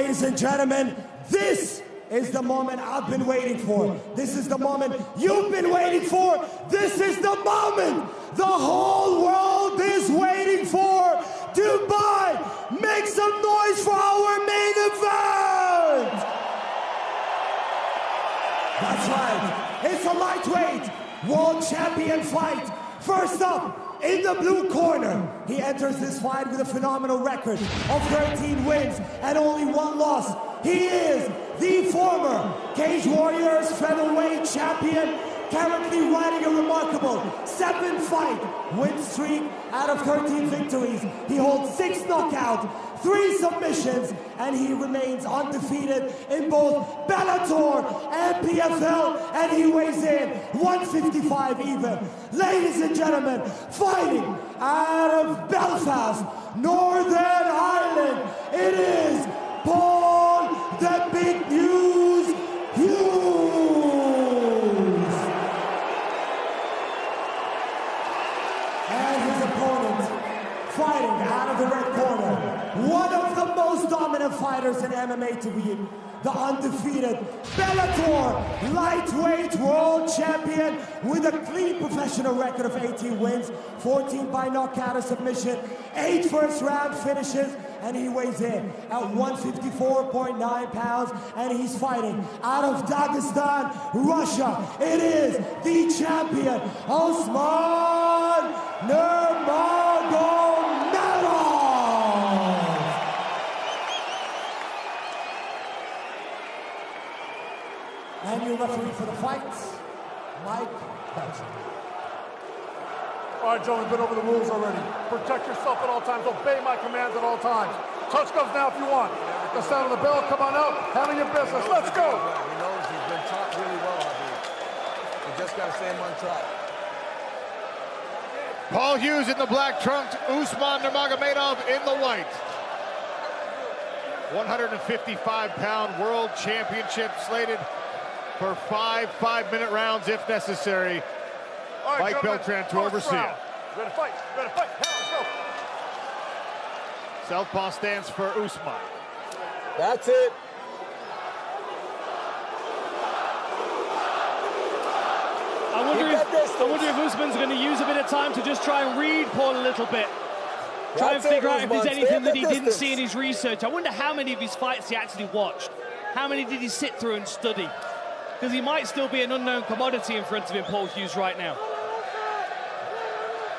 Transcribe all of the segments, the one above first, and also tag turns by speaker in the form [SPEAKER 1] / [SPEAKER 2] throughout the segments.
[SPEAKER 1] ladies and gentlemen, this is the moment I've been waiting for. This is the moment you've been waiting for. This is the moment the whole world is waiting for. Dubai, make some noise for our main event! That's right, it's a lightweight world champion fight. First up, in the blue corner, he enters this fight with a phenomenal record of 13 wins and only 1 loss. He is the former Cage Warriors featherweight champion, currently riding a remarkable 7-fight win streak out of 13 victories. He holds 6 knockouts, 3 submissions, and he remains undefeated in both Bellator and PFL, and he weighs in 155 even. Ladies and gentlemen, fighting out of Belfast, Northern Ireland, it is Paul the Big News Hughes. And his opponent, fighting out of the red corner, one of the most dominant fighters in MMA to be the undefeated Bellator lightweight world champion with a clean professional record of 18 wins, 14 by knockout or submission, 8 first-round finishes, and he weighs in at 154.9 pounds, and he's fighting out of Dagestan, Russia. It is the champion, Usman Nurmagomedov. And your referee for the fight, Mike Belcher.
[SPEAKER 2] All right, Joe, we've been over the rules already. Protect yourself at all times. Obey my commands at all times. Touch gloves now if you want. The sound of the bell, come on out. Handle your business. Let's go.
[SPEAKER 3] He knows he's been taught really well, I believe. You just got to stay him on track.
[SPEAKER 4] Paul Hughes in the black trunks, Usman Nurmagomedov in the white. 155-pound world championship slated for 5 5-minute rounds if necessary.
[SPEAKER 2] All right,
[SPEAKER 4] Mike Beltran to oversee it.
[SPEAKER 2] Ready to fight. Ready to fight. Let's go.
[SPEAKER 4] Southpaw stands for Usman.
[SPEAKER 3] That's it.
[SPEAKER 5] I wonder if Usman's going to use a bit of time to just try and read Paul a little bit. Try and figure out if there's anything that he didn't see in his research. I wonder how many of his fights he actually watched. How many did he sit through and study? Because he might still be an unknown commodity in front of him, Paul Hughes, right now.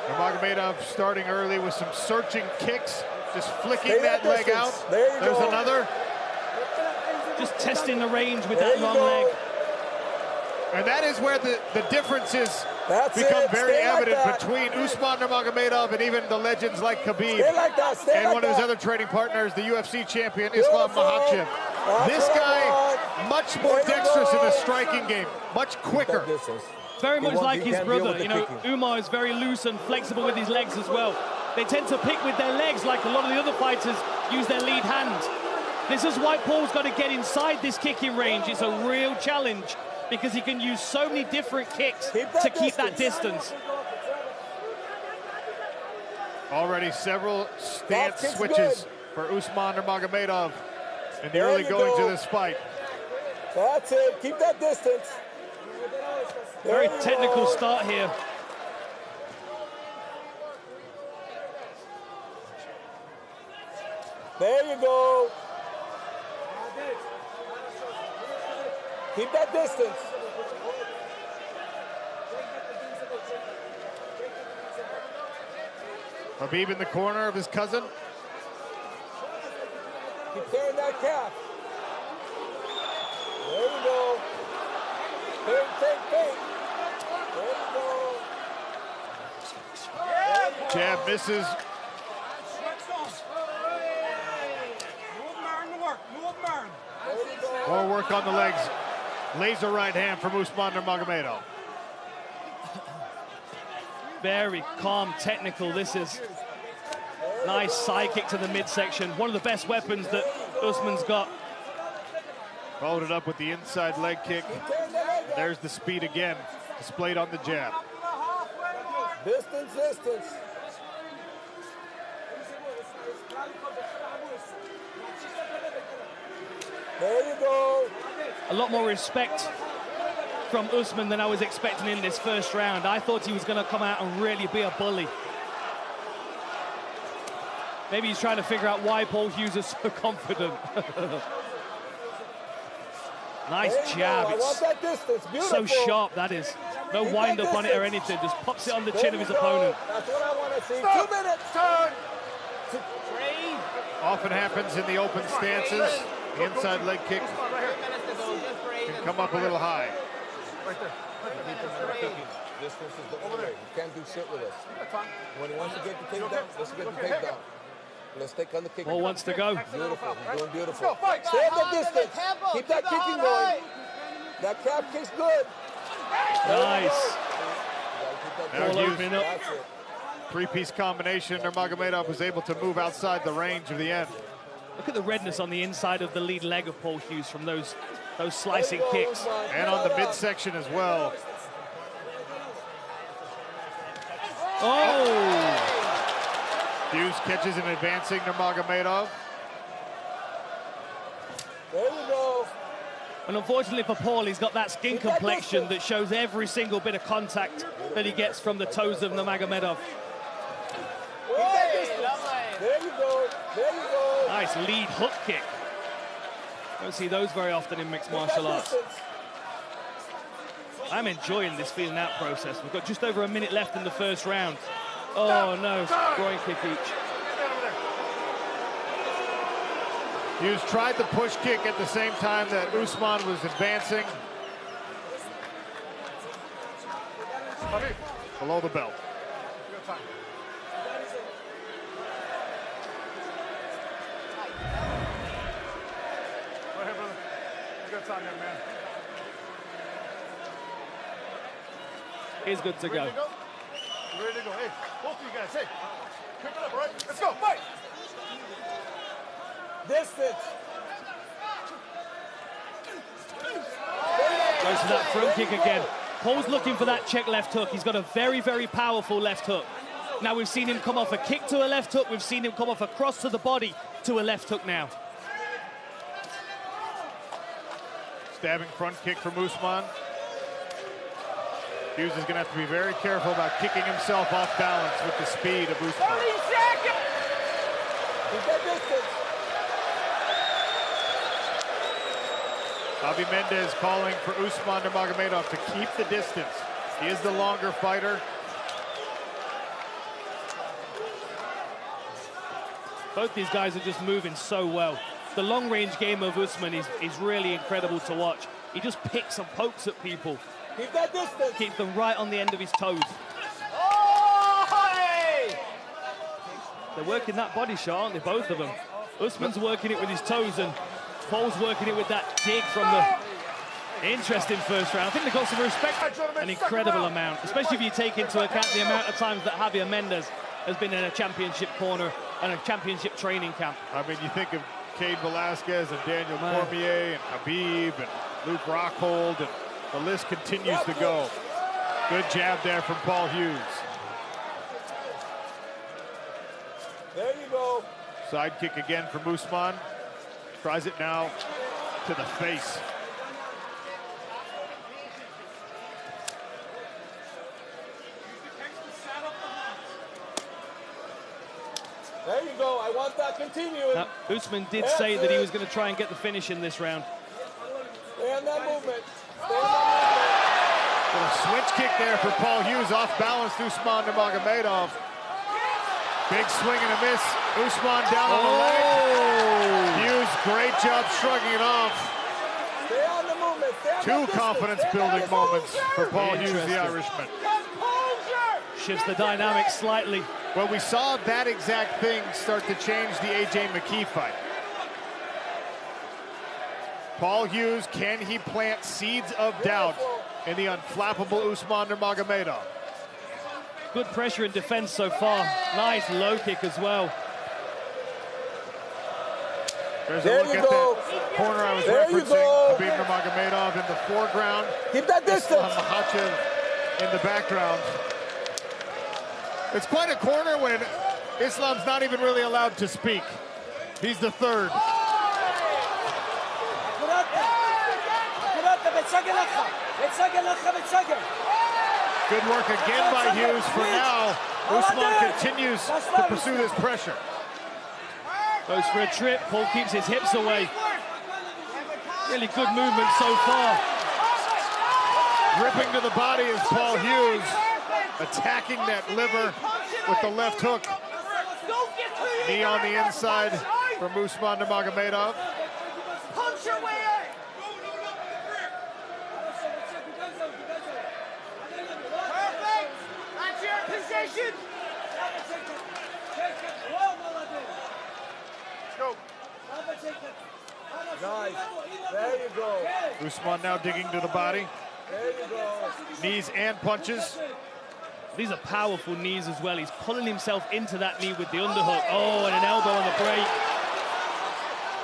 [SPEAKER 4] Nurmagomedov starting early with some searching kicks, just flicking that leg out. There's another.
[SPEAKER 5] Just testing the range with that long leg.
[SPEAKER 4] And that is where the differences become very evident between Usman Nurmagomedov and even the legends like Khabib and one of his other training partners, the UFC champion, Islam Makhachev. This guy, much more dexterous in the striking game, much quicker.
[SPEAKER 5] Very much like his brother. You know, Umar is very loose and flexible with his legs as well. They tend to pick with their legs like a lot of the other fighters use their lead hand. This is why Paul's got to get inside this kicking range. It's a real challenge because he can use so many different kicks to keep that distance.
[SPEAKER 4] Already several stance switches for Usman Nurmagomedov in the early goings of this fight.
[SPEAKER 3] That's it. Keep that distance.
[SPEAKER 5] Very technical start here.
[SPEAKER 3] There you go. Keep that distance.
[SPEAKER 4] Khabib in the corner of his cousin.
[SPEAKER 3] Keep carrying that calf. There you go. Take. There you go.
[SPEAKER 4] Jab misses. More work on the legs. Laser right hand from Usman Nurmagomedov.
[SPEAKER 5] Very calm, technical. This is nice side kick to the midsection. One of the best weapons that Usman's got.
[SPEAKER 4] Followed it up with the inside leg kick. There's the speed again, displayed on the jab.
[SPEAKER 3] Distance.
[SPEAKER 6] There you go.
[SPEAKER 5] A lot more respect from Usman than I was expecting in this first round. I thought he was going to come out and really be a bully. Maybe he's trying to figure out why Paul Hughes is so confident. Nice jab.
[SPEAKER 6] I want that distance. Beautiful.
[SPEAKER 5] So sharp, that is. No wind up on it or anything. Just pops it on the chin of his opponent.
[SPEAKER 6] That's what I want to see. 2 minutes. Turn.
[SPEAKER 4] Often happens in the open stances. The inside leg kick can come up a little high.
[SPEAKER 2] Right there.
[SPEAKER 6] Distance is the only way. You can't do shit with us. When he wants to get the takedown, let's get the takedown. Let's take on the kick.
[SPEAKER 5] Paul wants to go.
[SPEAKER 6] Beautiful. He's doing beautiful. Stay at the distance. Keep that kicking going. That calf kick's good.
[SPEAKER 5] Nice.
[SPEAKER 4] Now Hughes,
[SPEAKER 5] opening up.
[SPEAKER 6] That's it.
[SPEAKER 4] three-piece combination. Nurmagomedov was able to move outside the range of the end.
[SPEAKER 5] Look at the redness on the inside of the lead leg of Paul Hughes from those slicing kicks.
[SPEAKER 4] And on the midsection as well.
[SPEAKER 5] Oh!
[SPEAKER 4] Hughes catches an advancing Nurmagomedov.
[SPEAKER 6] There you go.
[SPEAKER 5] And unfortunately for Paul, he's got that skin complexion that shows every single bit of contact that he gets from the toes of Nurmagomedov.
[SPEAKER 6] There you go. There you go.
[SPEAKER 5] Nice lead hook kick. Don't see those very often in mixed martial arts. I'm enjoying this feeling out process. We've got just over a minute left in the first round. Oh no, groin kick each.
[SPEAKER 4] Hughes tried the push kick at the same time that Usman was advancing. Below the belt.
[SPEAKER 2] Good time. Right here, brother. Good time, young man.
[SPEAKER 5] He's good to go.
[SPEAKER 2] Ready to go. Hey, both of you guys, hey. Pick it up, all right? Let's go, fight!
[SPEAKER 6] Distance.
[SPEAKER 5] Goes for that front kick again. Paul's looking for that check left hook. He's got a very, very powerful left hook. Now we've seen him come off a kick to a left hook. We've seen him come off a cross to the body to a left hook now.
[SPEAKER 4] Stabbing front kick from Usman. Hughes is going to have to be very careful about kicking himself off balance with the speed of Usman.
[SPEAKER 6] 30 seconds. Keep that distance.
[SPEAKER 4] Javi Mendez calling for Usman Nurmagomedov to keep the distance. He is the longer fighter.
[SPEAKER 5] Both these guys are just moving so well. The long-range game of Usman is really incredible to watch. He just picks and pokes at people.
[SPEAKER 6] Keep that distance.
[SPEAKER 5] Keeps them right on the end of his toes.
[SPEAKER 6] Oh, hey!
[SPEAKER 5] They're working that body shot, aren't they, both of them? Usman's working it with his toes and Paul's working it with that dig from the interesting first round. I think they got some respect, an incredible amount, especially if you take into account the amount of times that Javier Mendez has been in a championship corner and a championship training camp.
[SPEAKER 4] I mean, you think of Cain Velasquez and Daniel Cormier and Khabib and Luke Rockhold, and the list continues to go. Good jab there from Paul Hughes.
[SPEAKER 6] There you go.
[SPEAKER 4] Side kick again from Usman. Tries it now to the face.
[SPEAKER 6] There you go. I want that continuing.
[SPEAKER 5] Now, Usman did say that he was going to try and get the finish in this round.
[SPEAKER 6] Stay on that movement. Stay on that
[SPEAKER 4] A switch kick there for Paul Hughes. Off balance, Usman Nurmagomedov. Big swing and a miss. Usman down on the leg. Hughes, great job shrugging it off.
[SPEAKER 6] movement. Stay on the movement. Stay on
[SPEAKER 4] Two
[SPEAKER 6] that
[SPEAKER 4] confidence-building moments for Paul Hughes, the Irishman.
[SPEAKER 5] Shifts the dynamic slightly.
[SPEAKER 4] Well, we saw that exact thing start to change the AJ McKee fight. Paul Hughes, can he plant seeds of doubt in the unflappable Usman Nurmagomedov?
[SPEAKER 5] Good pressure and defense so far. Nice low kick as well.
[SPEAKER 4] There's a look at that corner I was referencing. Khabib Nurmagomedov in the foreground.
[SPEAKER 6] Keep that distance.
[SPEAKER 4] Islam Makhachev in the background. It's quite a corner when Islam's not even really allowed to speak. He's the third. Good work again by Hughes. For now, Usman continues to pursue this pressure.
[SPEAKER 5] Goes for a trip. Paul keeps his hips away. Really good movement so far.
[SPEAKER 4] Ripping to the body is Paul Hughes, attacking that liver with the left hook. Knee on the inside from Usman Nurmagomedov.
[SPEAKER 7] Punch your way in. Perfect. That's your position.
[SPEAKER 2] Go.
[SPEAKER 6] Nice. There you go.
[SPEAKER 4] Usman now digging to the body.
[SPEAKER 6] There you go.
[SPEAKER 4] Knees and punches.
[SPEAKER 5] These are powerful knees as well. He's pulling himself into that knee with the underhook. Oh, and an elbow on the break.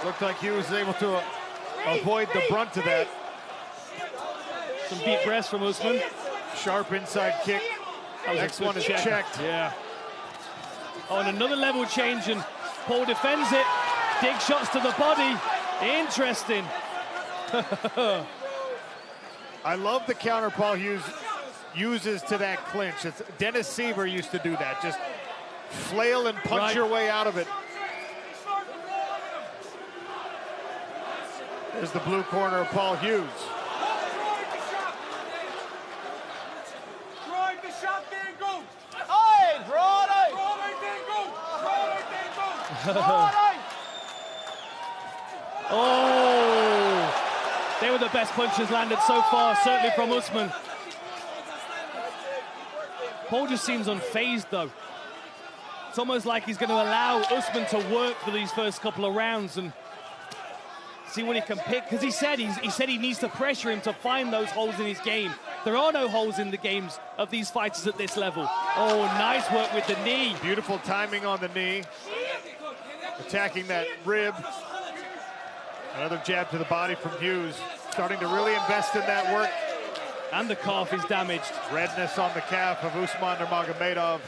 [SPEAKER 4] Looked like he was able to avoid the brunt of that.
[SPEAKER 5] Some deep breaths from Usman.
[SPEAKER 4] Sharp inside kick. Next one is checked.
[SPEAKER 5] Yeah. Oh, and another level change, and Paul defends it. Dig shots to the body. Interesting.
[SPEAKER 4] I love the counter Paul Hughes uses to that clinch. Dennis Seaver used to do that. Just flail and punch your way out of it. There's the blue corner of Paul Hughes.
[SPEAKER 5] Oh, they were the best punches landed so far, certainly from Usman. Paul just seems unfazed, though. It's almost like he's going to allow Usman to work for these first couple of rounds and see what he can pick. Because he said he needs to pressure him to find those holes in his game. There are no holes in the games of these fighters at this level. Oh, nice work with the knee.
[SPEAKER 4] Beautiful timing on the knee. Attacking that rib. Another jab to the body from Hughes. Starting to really invest in that work.
[SPEAKER 5] And the calf is damaged.
[SPEAKER 4] Redness on the calf of Usman Nurmagomedov.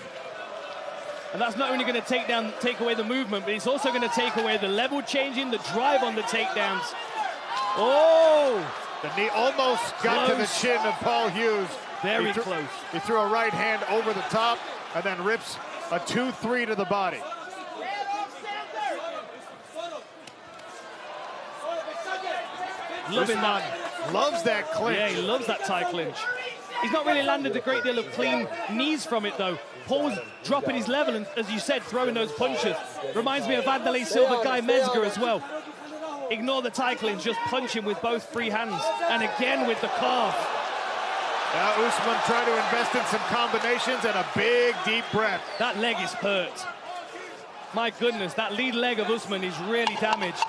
[SPEAKER 5] And that's not only going to take away the movement, but it's also going to take away the level changing, the drive on the takedowns. Oh!
[SPEAKER 4] The knee almost got to the chin of Paul Hughes.
[SPEAKER 5] Very close.
[SPEAKER 4] He threw a right hand over the top and then rips a 2-3 to the body.
[SPEAKER 5] Loving that.
[SPEAKER 4] Loves that clinch.
[SPEAKER 5] Yeah, he loves that tie clinch. He's not really landed a great deal of clean knees from it, though. Paul's dropping his level and, as you said, throwing those punches. Reminds me of Vanderlei Silva, Guy Mezger as well. Ignore the tie clinch, just punch him with both free hands. And again with the calf.
[SPEAKER 4] Now Usman trying to invest in some combinations and a big, deep breath.
[SPEAKER 5] That leg is hurt. My goodness, that lead leg of Usman is really damaged.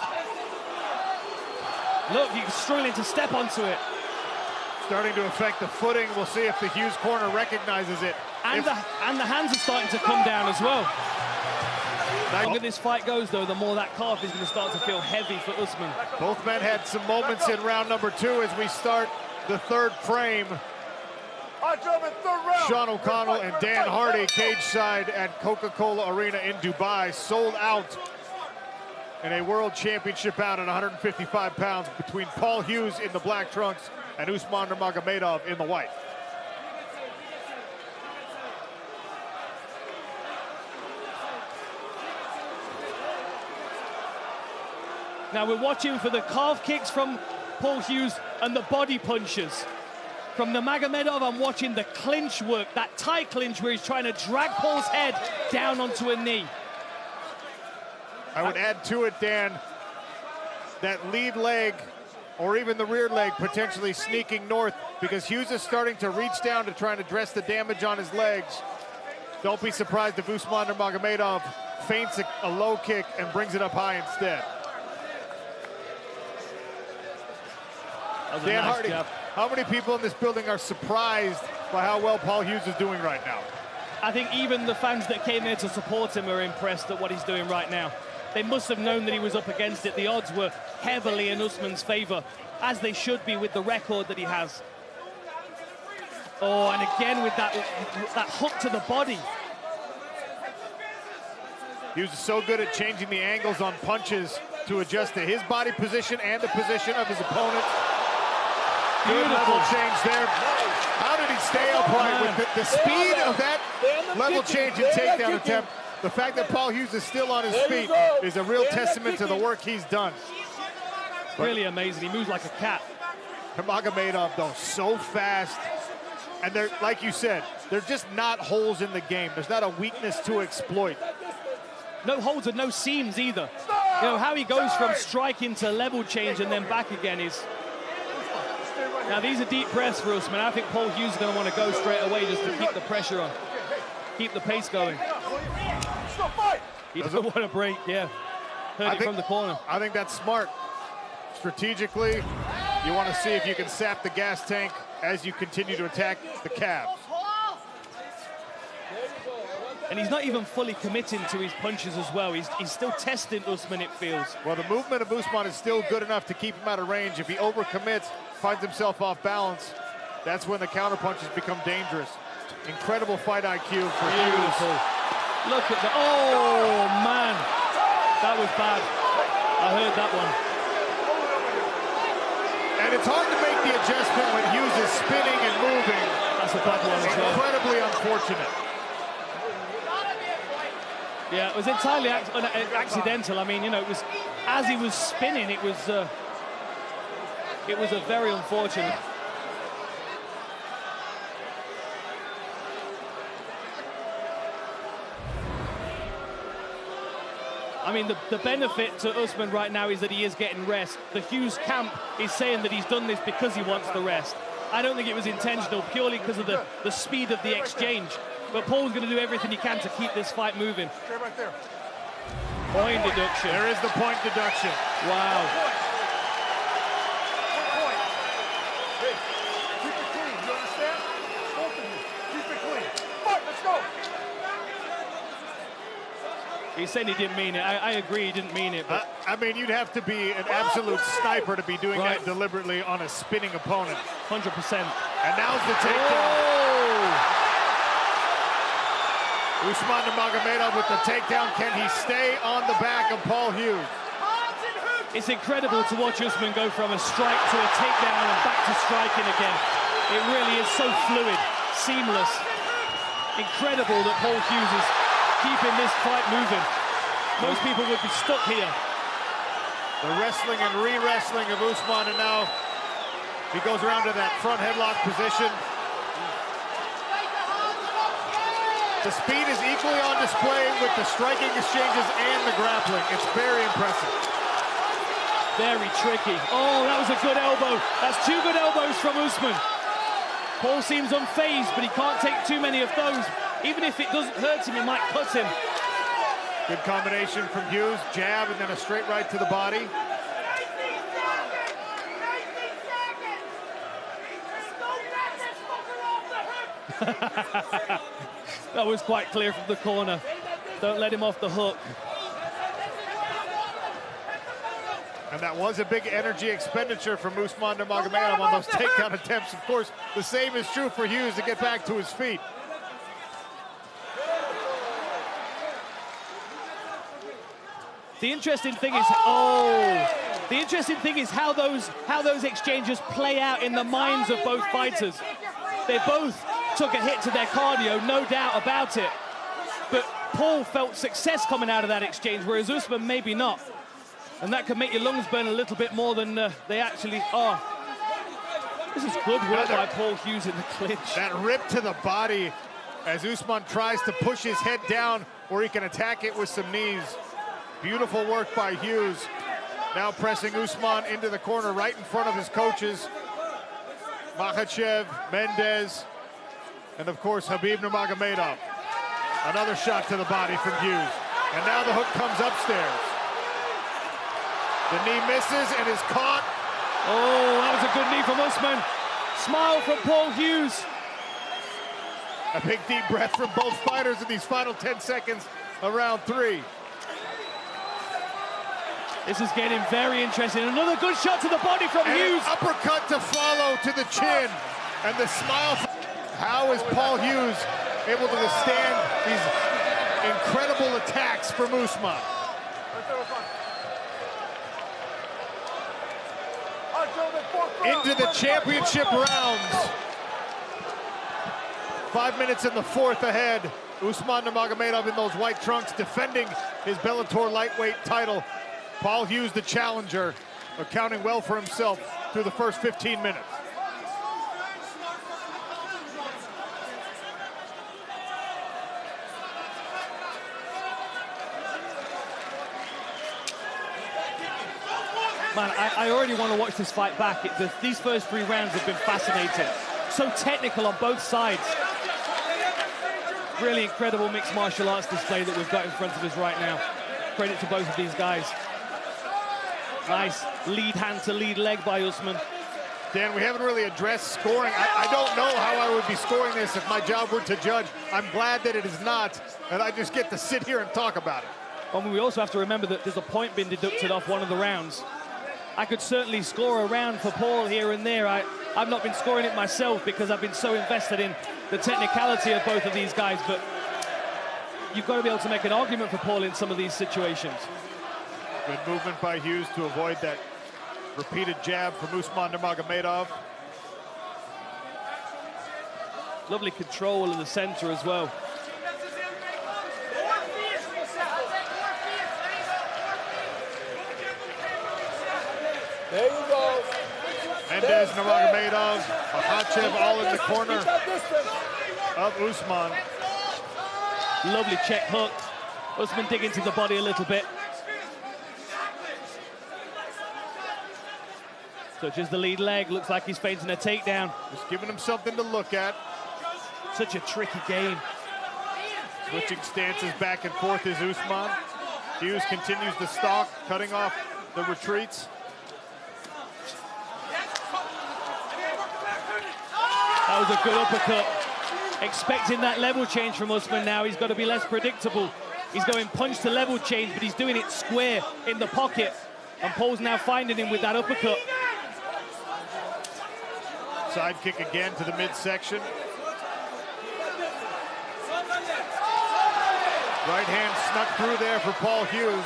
[SPEAKER 5] Look, he's struggling to step onto it.
[SPEAKER 4] Starting to affect the footing. We'll see if the Hughes corner recognizes it.
[SPEAKER 5] And the hands are starting to come down as well. The longer this fight goes, though, the more that calf is going to start to feel heavy for Usman.
[SPEAKER 4] Both men had some moments in round number 2 as we start the third frame. Sean O'Connell and Dan Hardy cage side at Coca-Cola Arena in Dubai, sold out in a world championship bout at 155 pounds between Paul Hughes in the black trunks and Usman Nurmagomedov in the white.
[SPEAKER 5] Now we're watching for the calf kicks from Paul Hughes and the body punches. From Nurmagomedov, I'm watching the clinch work, that tie clinch where he's trying to drag Paul's head down onto a knee.
[SPEAKER 4] I would add to it, Dan, that lead leg or even the rear leg potentially sneaking north because Hughes is starting to reach down to try and address the damage on his legs. Don't be surprised if Usman Nurmagomedov feints a low kick and brings it up high instead. Dan Hardy, how many people in this building are surprised by how well Paul Hughes is doing right now?
[SPEAKER 5] I think even the fans that came here to support him are impressed at what he's doing right now. They must have known that he was up against it. The odds were heavily in Usman's favor, as they should be with the record that he has. Oh, and again with that hook to the body.
[SPEAKER 4] Hughes is so good at changing the angles on punches to adjust to his body position and the position of his opponent. Good level change there. How did he stay upright with the speed of that level change and takedown attempt? The fact that Paul Hughes is still on his feet is a real testament to the work he's done.
[SPEAKER 5] Really amazing. He moves like a cat.
[SPEAKER 4] Nurmagomedov, though, so fast. And they're, like you said, there's just not holes in the game. There's not a weakness to exploit.
[SPEAKER 5] No holes and no seams either. You know, how he goes from striking to level change and then back again is... Now, these are deep breaths for Usman. I think Paul Hughes is going to want to go straight away just to keep the pressure on. Keep the pace going. He doesn't want to break, yeah. Heard it from the corner.
[SPEAKER 4] I think that's smart. Strategically, you want to see if you can sap the gas tank as you continue to attack the calves.
[SPEAKER 5] And he's not even fully committing to his punches as well. He's still testing Usman, it feels.
[SPEAKER 4] Well, the movement of Usman is still good enough to keep him out of range. If he overcommits, finds himself off balance, that's when the counter punches become dangerous. Incredible fight IQ for
[SPEAKER 5] Beautiful. Look at the... Oh, man. That was bad. I heard that one.
[SPEAKER 4] And it's hard to make the adjustment when Hughes is spinning and moving.
[SPEAKER 5] That's a bad one as well.
[SPEAKER 4] Incredibly unfortunate.
[SPEAKER 5] Yeah, it was entirely accidental. I mean, you know, it was as he was spinning, it was a very unfortunate. I mean, the benefit to Usman right now is that he is getting rest. The Hughes camp is saying that he's done this because he wants the rest. I don't think it was intentional, purely because of the speed of the exchange. But Paul's going to do everything he can to keep this fight moving.
[SPEAKER 2] Stay right there.
[SPEAKER 5] Point deduction.
[SPEAKER 4] There is the point deduction.
[SPEAKER 5] Wow.
[SPEAKER 2] Point. Hey, keep it clean. You understand? Both of you. Keep it clean. Fight, let's go.
[SPEAKER 5] He said he didn't mean it. I agree he didn't mean it. But
[SPEAKER 4] I mean, you'd have to be an absolute sniper to be doing that deliberately on a spinning opponent.
[SPEAKER 5] 100%.
[SPEAKER 4] And now's the takedown. Usman Nurmagomedov with the takedown. Can he stay on the back of Paul Hughes?
[SPEAKER 5] It's incredible to watch Usman go from a strike to a takedown and back to striking again. It really is so fluid, seamless. Incredible that Paul Hughes is keeping this fight moving. Most people would be stuck here.
[SPEAKER 4] The wrestling and re-wrestling of Usman, and now he goes around to that front headlock position. The speed is equally on display with the striking exchanges and the grappling. It's very impressive.
[SPEAKER 5] Very tricky. Oh, that was a good elbow. That's two good elbows from Usman. Paul seems unfazed, but he can't take too many of those. Even if it doesn't hurt him, it might cut him.
[SPEAKER 4] Good combination from Hughes. Jab and then a straight right to the body.
[SPEAKER 5] That was quite clear from the corner. Don't let him off the hook.
[SPEAKER 4] And that was a big energy expenditure from Usman Nurmagomedov on those takedown attempts. Of course, the same is true for Hughes to get back to his feet.
[SPEAKER 5] The interesting thing is how those exchanges play out in the minds of both fighters. They both took a hit to their cardio, no doubt about it. But Paul felt success coming out of that exchange, whereas Usman maybe not. And that can make your lungs burn a little bit more than they actually are. This is good work by Paul Hughes in the clinch.
[SPEAKER 4] That rip to the body as Usman tries to push his head down where he can attack it with some knees. Beautiful work by Hughes. Now pressing Usman into the corner right in front of his coaches. Makhachev, Mendez, and of course Khabib Nurmagomedov. Another shot to the body from Hughes. And now the hook comes upstairs. The knee misses and is caught.
[SPEAKER 5] Oh, that was a good knee from Usman. Smile from Paul Hughes.
[SPEAKER 4] A big deep breath from both fighters in these final 10 seconds of round 3.
[SPEAKER 5] This is getting very interesting. Another good shot to the body from Hughes.
[SPEAKER 4] An uppercut to follow to the chin. And the smile. How is Paul Hughes able to withstand these incredible attacks from Usman? into the championship rounds. 5 minutes in the fourth ahead. Usman Nurmagomedov in those white trunks defending his Bellator lightweight title. Paul Hughes, the challenger, accounting well for himself through the first 15 minutes.
[SPEAKER 5] Man, I already want to watch this fight back. These first 3 rounds have been fascinating. So technical on both sides. Really incredible mixed martial arts display that we've got in front of us right now. Credit to both of these guys. Nice lead hand to lead leg by Usman.
[SPEAKER 4] Dan, we haven't really addressed scoring. I don't know how I would be scoring this if my job were to judge. I'm glad that it is not, and I just get to sit here and talk about it.
[SPEAKER 5] Well, we also have to remember that there's a point being deducted off one of the rounds. I could certainly score a round for Paul here and there. I've not been scoring it myself because I've been so invested in the technicality of both of these guys, but you've got to be able to make an argument for Paul in some of these situations.
[SPEAKER 4] Good movement by Hughes to avoid that repeated jab from Usman Nurmagomedov.
[SPEAKER 5] Lovely control in the center as well.
[SPEAKER 6] There you go.
[SPEAKER 4] Mendez, Nurmagomedov, Makhachev all in the corner of Usman.
[SPEAKER 5] Lovely check hook. Usman dig into the body a little bit. Touches the lead leg, looks like he's feinting a takedown.
[SPEAKER 4] Just giving him something to look at.
[SPEAKER 5] Such a tricky game.
[SPEAKER 4] Switching stances back and forth is Usman. Hughes continues to stalk, cutting off the retreats.
[SPEAKER 5] That was a good uppercut. Expecting that level change from Usman now. He's got to be less predictable. He's going punch to level change, but he's doing it square in the pocket. And Paul's now finding him with that uppercut.
[SPEAKER 4] Side kick again to the midsection. Right hand snuck through there for Paul Hughes.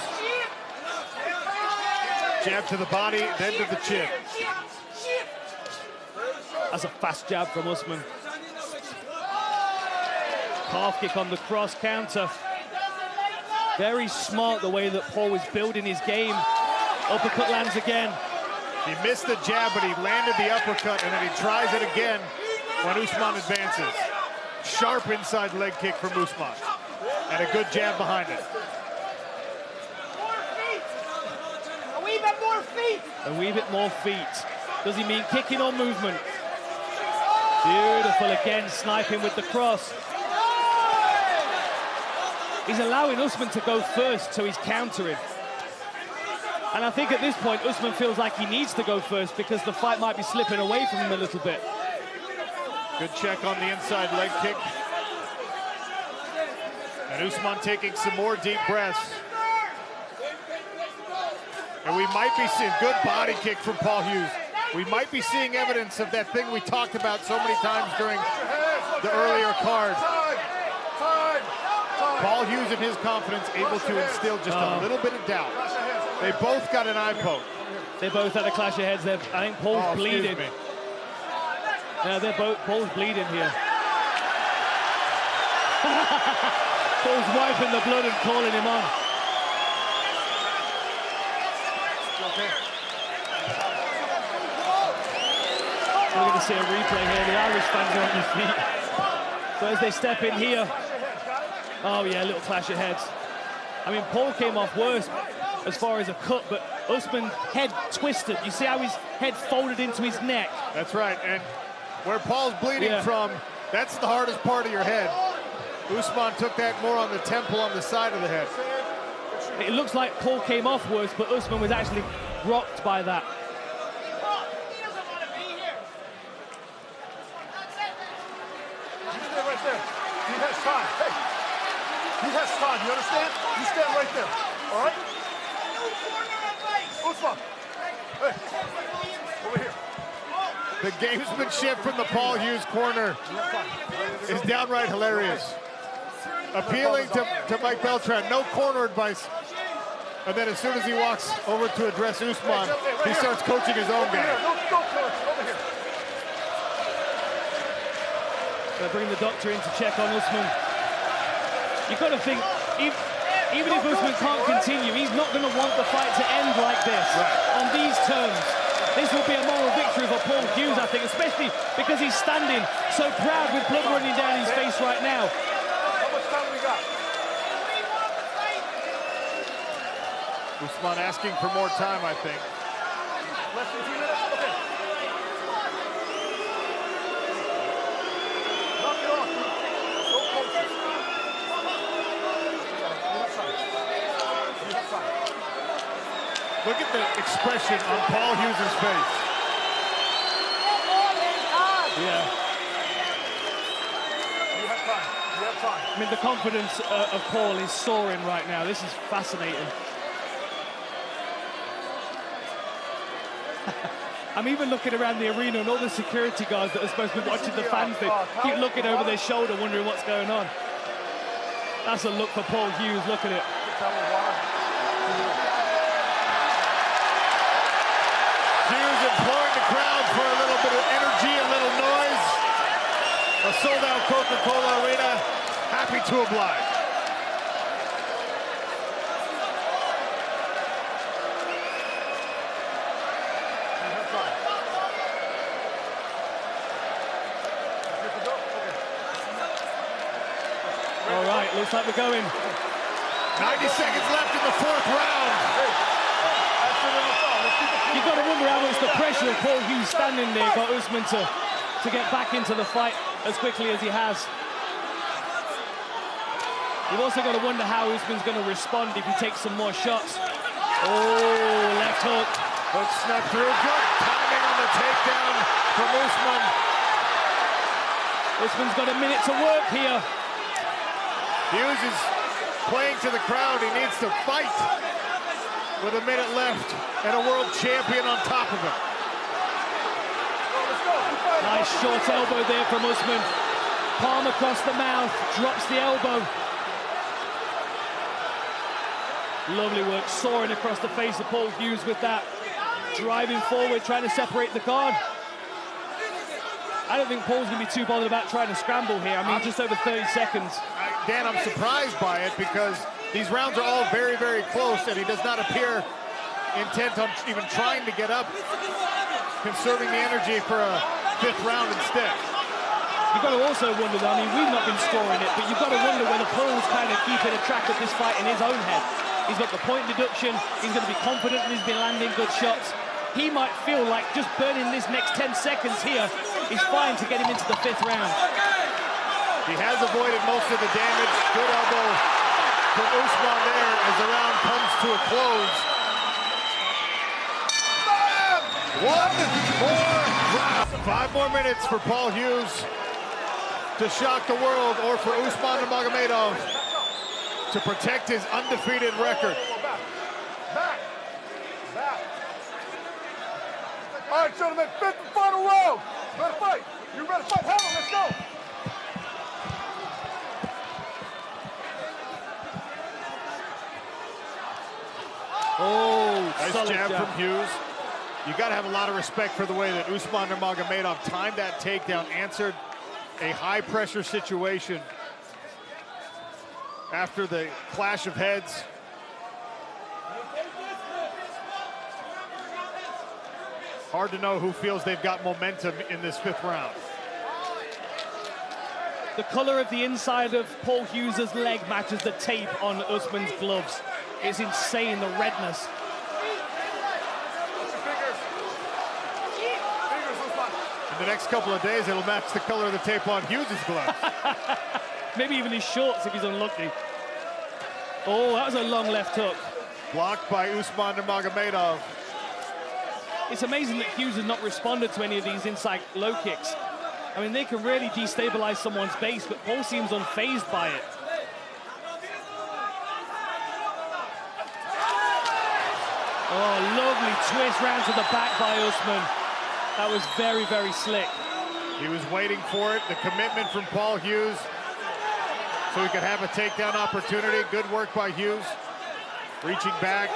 [SPEAKER 4] Jab to the body, then to the chin.
[SPEAKER 5] That's a fast jab from Usman. Calf kick on the cross counter. Very smart the way that Paul was building his game. Uppercut lands again.
[SPEAKER 4] He missed the jab, but he landed the uppercut, and then he tries it again when Usman advances. Sharp inside leg kick from Usman. And a good jab behind it.
[SPEAKER 7] A wee bit more feet.
[SPEAKER 5] A wee bit more feet. Does he mean kicking or movement? Beautiful again, sniping with the cross. He's allowing Usman to go first, so he's countering. And I think at this point, Usman feels like he needs to go first because the fight might be slipping away from him a little bit.
[SPEAKER 4] Good check on the inside leg kick. And Usman taking some more deep breaths. And we might be seeing good body kick from Paul Hughes. We might be seeing evidence of that thing we talked about so many times during the earlier card. Paul Hughes in his confidence able to instill just a little bit of doubt. They both got an eye poke.
[SPEAKER 5] They both had a clash of heads there. I think Paul's bleeding. Yeah, Paul's bleeding here. Paul's wiping the blood and calling him on. We're going to see a replay here. The Irish fans are on their feet. So as they step in here, oh yeah, a little clash of heads. I mean, Paul came off worse as far as a cut, but Usman's head twisted. You see how his head folded into his neck?
[SPEAKER 4] That's right, and where Paul's bleeding from, that's the hardest part of your head. Usman took that more on the temple, on the side of the head.
[SPEAKER 5] It looks like Paul came off worse, but Usman was actually rocked by that.
[SPEAKER 2] Right there. He has time. Hey, he has time. You understand? You stand right there. All right? Usman. Hey. Over here.
[SPEAKER 4] The gamesmanship from the Paul Hughes corner is downright hilarious. Appealing to Mike Beltran. No corner advice. And then as soon as he walks over to address Usman, he starts coaching his own game.
[SPEAKER 2] Go, coach. Over here.
[SPEAKER 5] They bring the doctor in to check on Usman. You've got to think, even if Usman can't continue, he's not going to want the fight to end like this, on these terms. This will be a moral victory for Paul Hughes, I think, especially because he's standing so proud with blood running down his face right now.
[SPEAKER 2] How much time we got?
[SPEAKER 4] Usman asking for more time, I think.
[SPEAKER 2] Less than 2 minutes? Okay. Knock it off. So close.
[SPEAKER 4] Look at the expression on Paul Hughes' face.
[SPEAKER 5] Yeah.
[SPEAKER 2] You have time. You have time.
[SPEAKER 5] I mean, the confidence of Paul is soaring right now. This is fascinating. I'm even looking around the arena and all the security guards that are supposed to be watching the fans, they keep looking over their shoulder, wondering what's going on. That's a look for Paul Hughes. Look at it.
[SPEAKER 4] Hughes imploring the crowd for a little bit of energy, a little noise. A sold-out Coca-Cola Arena, happy to oblige.
[SPEAKER 5] All right, looks like we're going.
[SPEAKER 4] 90 seconds left in the 4th round.
[SPEAKER 5] You've got to wonder how much the pressure of Paul Hughes standing there got Usman to get back into the fight as quickly as he has. You've also got to wonder how Usman's going to respond if he takes some more shots. Oh, left hook.
[SPEAKER 4] Hook snuck through. Good timing on the takedown from Usman.
[SPEAKER 5] Usman's got a minute to work here.
[SPEAKER 4] Hughes is playing to the crowd. He needs to fight with a minute left and a world champion on top of him.
[SPEAKER 5] Nice short elbow there from Usman. Palm across the mouth, drops the elbow. Lovely work, soaring across the face of Paul Hughes with that. Driving forward, trying to separate the guard. I don't think Paul's going to be too bothered about trying to scramble here. I mean, just over 30 seconds.
[SPEAKER 4] Dan, I'm surprised by it because these rounds are all very, very close, and he does not appear intent on even trying to get up, conserving the energy for a 5th round instead.
[SPEAKER 5] You've got to also wonder, though, I mean, we've not been scoring it, but you've got to wonder whether Paul's kind of keeping a track of this fight in his own head. He's got the point deduction, he's going to be confident and he's been landing good shots. He might feel like just burning this next 10 seconds here is fine to get him into the 5th round.
[SPEAKER 4] He has avoided most of the damage. Good elbow from Usman there as the round comes to a close. 1 more round. 5 more minutes for Paul Hughes to shock the world, or for Usman Nurmagomedov to protect his undefeated record.
[SPEAKER 2] Back. All right, gentlemen, 5th and final round. Ready to fight. You ready to fight? Hammer, let's go.
[SPEAKER 5] Oh,
[SPEAKER 4] nice jab from Hughes. You got to have a lot of respect for the way that Usman Nurmagomedov timed that takedown, answered a high-pressure situation after the clash of heads. Hard to know who feels they've got momentum in this 5th round.
[SPEAKER 5] The color of the inside of Paul Hughes' leg matches the tape on Usman's gloves. It's insane, the redness.
[SPEAKER 4] In the next couple of days, it'll match the color of the tape on Hughes' gloves.
[SPEAKER 5] Maybe even his shorts if he's unlucky. Oh, that was a long left hook.
[SPEAKER 4] Blocked by Usman Nurmagomedov.
[SPEAKER 5] It's amazing that Hughes has not responded to any of these inside low kicks. I mean, they can really destabilize someone's base, but Paul seems unfazed by it. Oh, lovely twist round to the back by Usman. That was very, very slick.
[SPEAKER 4] He was waiting for it, the commitment from Paul Hughes, so he could have a takedown opportunity. Good work by Hughes. Reaching back.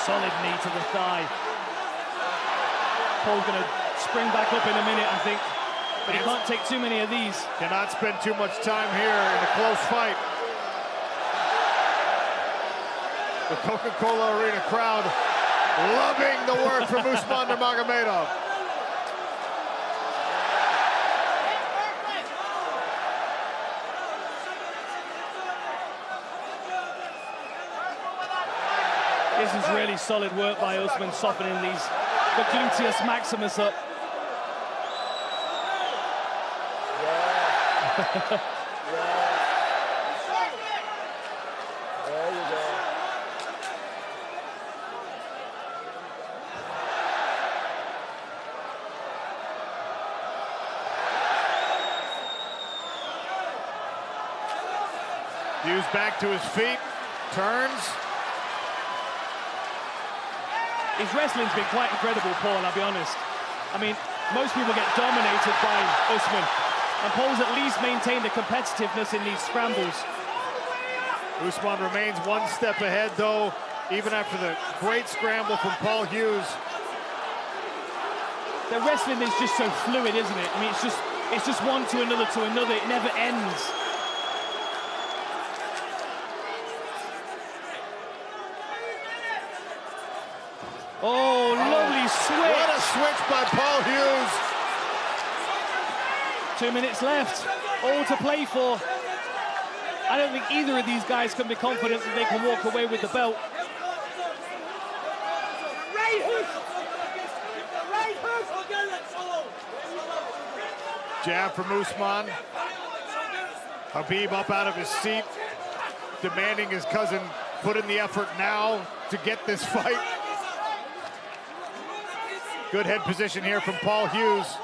[SPEAKER 5] Solid knee to the thigh. Paul's going to spring back up in a minute, I think. But he can't take too many of these.
[SPEAKER 4] Cannot spend too much time here in a close fight. The Coca-Cola Arena crowd loving the work from Usman Nurmagomedov.
[SPEAKER 5] This is really solid work by Usman, softening the gluteus maximus up.
[SPEAKER 6] Yeah. There you go.
[SPEAKER 4] Hughes back to his feet, turns.
[SPEAKER 5] His wrestling's been quite incredible, Paul, I'll be honest. I mean, most people get dominated by Usman, and Paul's at least maintained the competitiveness in these scrambles.
[SPEAKER 4] Usman remains one step ahead, though, even after the great scramble from Paul Hughes.
[SPEAKER 5] The wrestling is just so fluid, isn't it? I mean, it's just one to another to another. It never ends. Oh, lovely switch.
[SPEAKER 4] What a switch by Paul Hughes.
[SPEAKER 5] 2 minutes left, all to play for. I don't think either of these guys can be confident that they can walk away with the belt.
[SPEAKER 7] Right hook! Right hook!
[SPEAKER 4] Jab from Usman. Khabib up out of his seat, demanding his cousin put in the effort now to get this fight. Good head position here from Paul Hughes.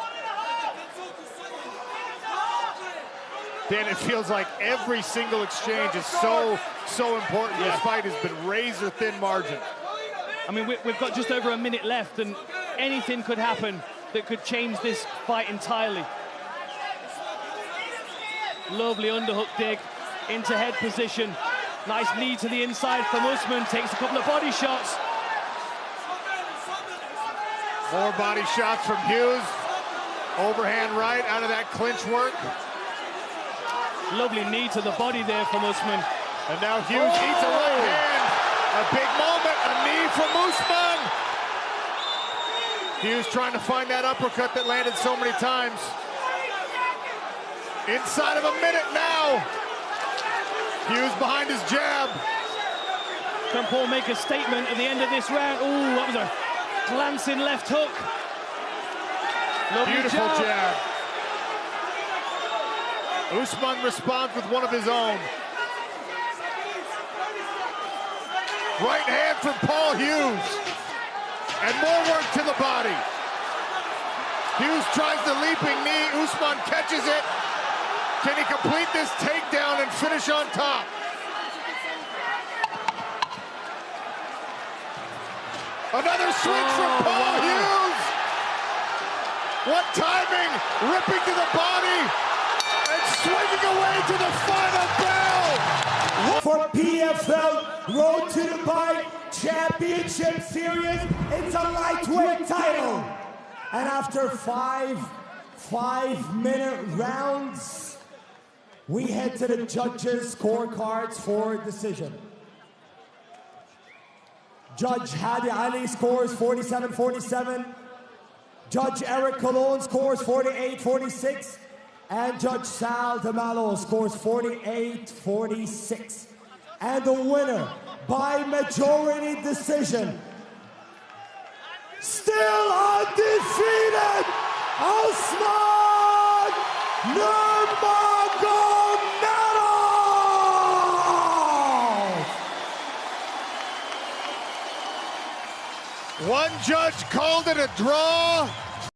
[SPEAKER 4] Dan, it feels like every single exchange is so important.
[SPEAKER 5] Yeah.
[SPEAKER 4] This fight has been razor-thin margin.
[SPEAKER 5] I mean, we've got just over a minute left, and anything could happen that could change this fight entirely. Lovely underhook dig into head position. Nice knee to the inside from Usman, takes a couple of body shots.
[SPEAKER 4] More body shots from Hughes. Overhand right out of that clinch work.
[SPEAKER 5] Lovely knee to the body there from Usman.
[SPEAKER 4] And now Hughes eats a right hand. A big moment, a knee from Usman. Hughes trying to find that uppercut that landed so many times. Inside of a minute now. Hughes behind his jab.
[SPEAKER 5] Can Paul make a statement at the end of this round? Ooh, that was a glancing left hook. Lovely
[SPEAKER 4] Beautiful jab. Usman responds with one of his own. Right hand from Paul Hughes. And more work to the body. Hughes tries the leaping knee. Usman catches it. Can he complete this takedown and finish on top? Another switch from Paul Hughes. What timing! Ripping to the body and swinging away to the final bell.
[SPEAKER 1] For PFL Road to Dubai Championship Series, it's a lightweight title. And after five-minute rounds, we head to the judges' scorecards for decision. Judge Hadi Ali scores 47-47. Judge Eric Colon scores 48-46. And Judge Sal DeMallo scores 48-46. And the winner by majority decision, still undefeated, Usman Nurmagomedov!
[SPEAKER 4] One judge called it a draw.